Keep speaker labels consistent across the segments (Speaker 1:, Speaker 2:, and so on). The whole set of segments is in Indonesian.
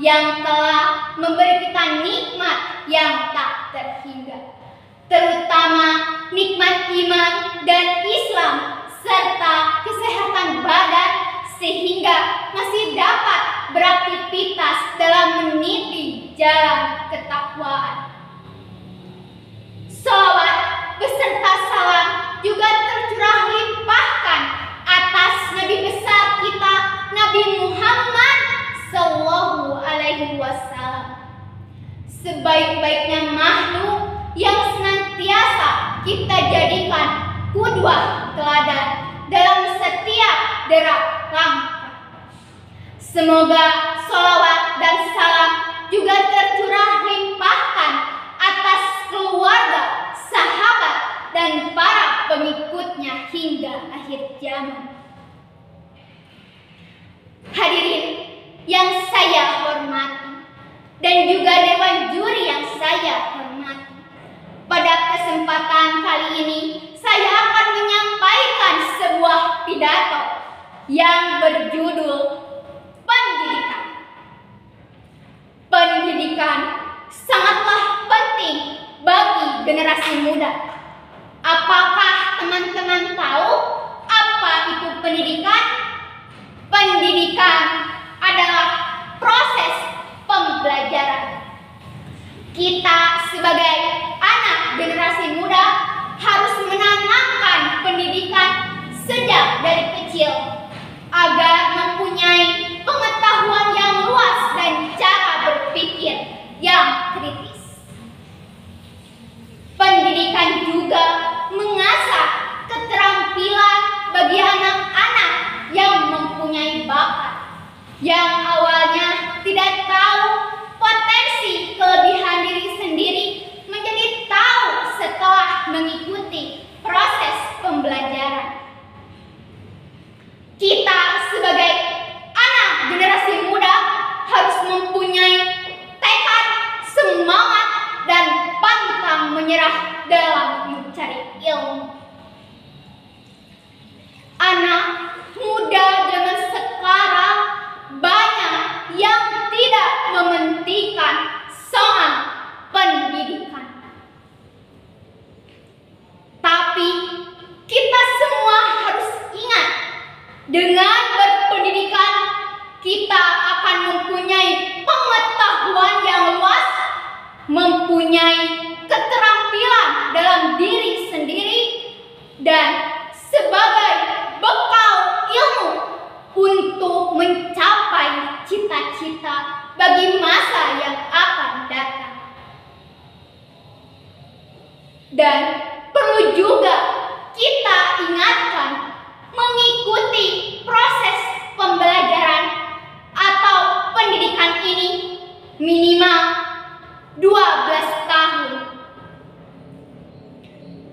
Speaker 1: yang telah memberi kita nikmat yang tak terhingga, terutama nikmat iman dan Islam serta kesehatan badan sehingga masih dapat beraktivitas dalam meniti jalan ketakwaan. Shalawat beserta salam juga tercurah limpahkan atas Nabi besar kita, Nabi Muhammad Sallallahu Alaihi Wasallam, sebaik-baiknya makhluk yang senantiasa kita jadikan qudwah teladan dalam setiap derak langkah. Semoga sholawat dan salam juga tercurah limpahkan atas keluarga, sahabat, dan para pengikutnya hingga akhir zaman. Hadirin yang saya hormati dan juga dewan juri yang saya hormati, pada kesempatan kali ini saya akan menyampaikan sebuah pidato yang berjudul pendidikan. Pendidikan sangatlah penting bagi generasi muda. Apakah teman-teman tahu apa itu pendidikan? Pendidikan adalah proses pembelajaran. Kita sebagai anak generasi muda harus menanamkan pendidikan sejak dari kecil agar mempunyai pengetahuan yang luas dan cara berpikir yang kritis. Pendidikan juga mengasah keterampilan bagi anak-anak yang mempunyai bakat, yang awalnya tidak tahu potensi kelebihan diri sendiri menjadi tahu setelah mengikuti proses pembelajaran. Kita sebagai anak generasi muda harus mempunyai tekad, semangat, dan pantang menyerah dalam mencari ilmu. Anak muda zaman sekarang banyak yang tidak mementingkan soal pendidikan. Tapi kita semua harus ingat, dengan berpendidikan kita akan mempunyai pengetahuan yang luas, mempunyai keterampilan dalam diri sendiri, dan sebagai bekal ilmu untuk mencapai cita-cita bagi masa yang akan datang. Dan perlu juga kita ingatkan, mengikuti proses pembelajaran atau pendidikan ini minimal 12 tahun.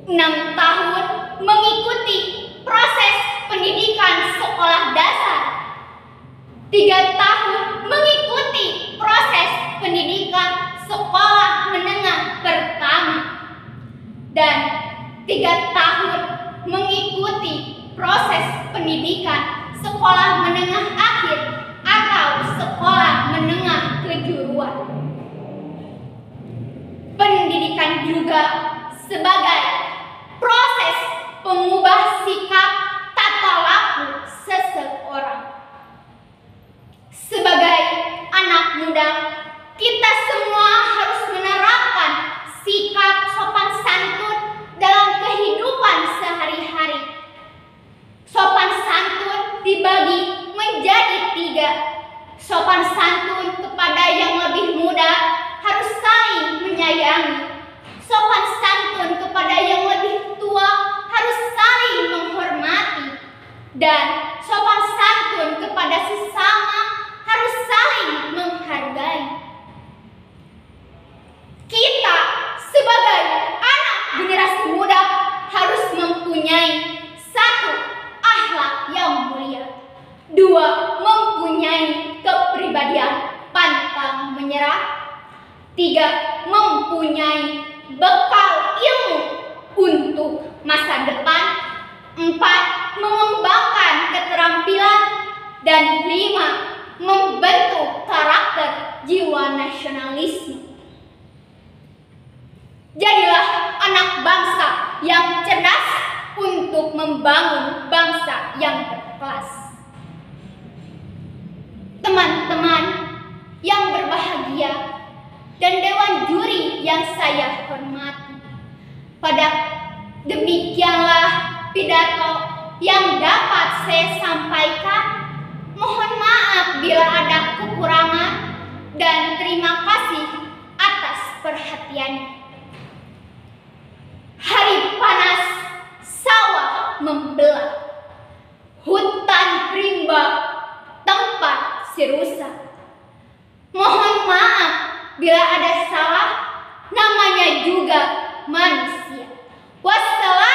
Speaker 1: 6 tahun mengikuti proses pendidikan sekolah dasar, 3 tahun mengikuti proses pendidikan sekolah menengah pertama, dan 3 tahun mengikuti proses pendidikan sekolah menengah akhir atau sekolah menengah kejuruan. Pendidikan juga sebagai proses pengubah sikap tata laku seseorang. Sebagai anak muda, kita semua harus menerapkan sikap sopan santun dalam kehidupan sehari-hari. Sopan santun dibagi menjadi 3. Sopan santun kepada yang lebih muda harus saling menyayangi. Sopan santun kepada yang lebih tua harus saling menghormati. Dan sopan santun kepada sesama harus saling menghargai. Kita sebagai anak generasi muda harus mempunyai 1. Akhlak yang mulia, 2. Mempunyai kepribadian pantang menyerah, 3. Mempunyai bekal ilmu untuk masa depan, 4. Mengembangkan keterampilan, dan 5. Membentuk karakter jiwa nasionalisme. Jadilah anak bangsa yang cerdas untuk membangun bangsa yang berkelas. Teman-teman yang berbahagia dan dewan juri yang saya hormati, pada demikianlah pidato yang dapat saya sampaikan. Mohon maaf bila ada kekurangan dan terima kasih atas perhatiannya. Hari panas, sawah membelah, hutan rimba, tempat si rusa. Mohon maaf bila ada salah, namanya juga manusia. Wassalam.